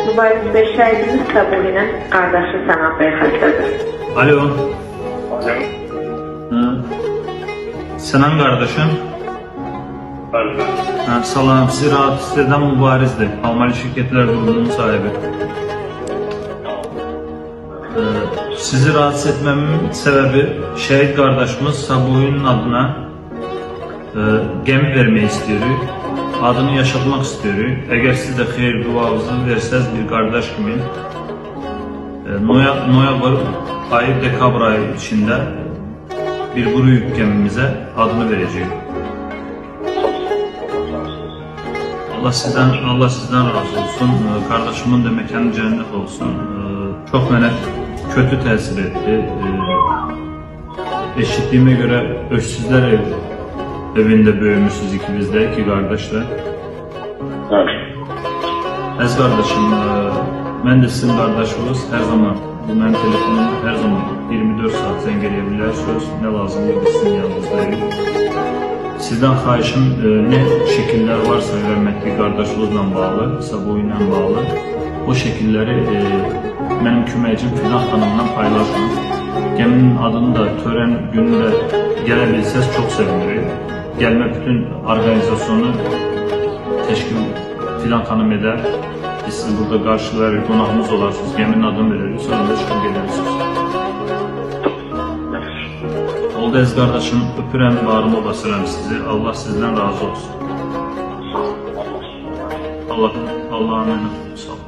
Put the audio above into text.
Mübariz Bey, şəhidimiz Səbuhinin qardaşı Sənan Bəy xəstədir. Alo. Alo. Sənan qardaşım. Bəli. Salam, sizi rahatsız edən Mübarizdir. Almali şirketlər grubunun sahibi. Sizi rahatsız etməmin səbəbi şəhid qardaşımız Səbuhinin adına gəmi vermək istiyoruz. Adını yaşatmaq istiyoruz. Əgər siz də xeyir duanızı versəz bir qardaş kimi noyabr ayı, dekabr ayı içində bir quru yük gəmimizə adını verəcəyik. Allah sizden razı olsun. Kardeşimin de mekanı cennet olsun. Çok mənə kötü təsir etti. Eşittiğime göre öksüzler evinde böyümüşsünüz ikiniz de, iki kardeşler. Evet. Əziz kardeşim, mən də sizin kardeşiniz. Her zaman bu mənim telefonum her zaman 24 saat zəng edə bilərsiniz. Ne lazımdır biz sizin yanınızdayıq. Sizden xahişim ne şekiller varsa hörmətli qardaşınızla bağlı, Səbuhiylə bağlı o şekilleri mənim köməkçim Fidan xanımla paylaşın. Gəminin adını da törən günü də gələ bilsəz çox sevinirik. Gəlmə bütün organizasyonu təşkil Fidan xanım edər. Biz siz burada qarşılarıq, qonağımız olarsınız, gəminin adını veririz, sonra da çıxıb gelirsiniz. Oldu əziz qardaşım, öpürəm, bağrıma basıram sizi. Allah sizden razı olsun. Allah'a emanet olun. Sağ olun.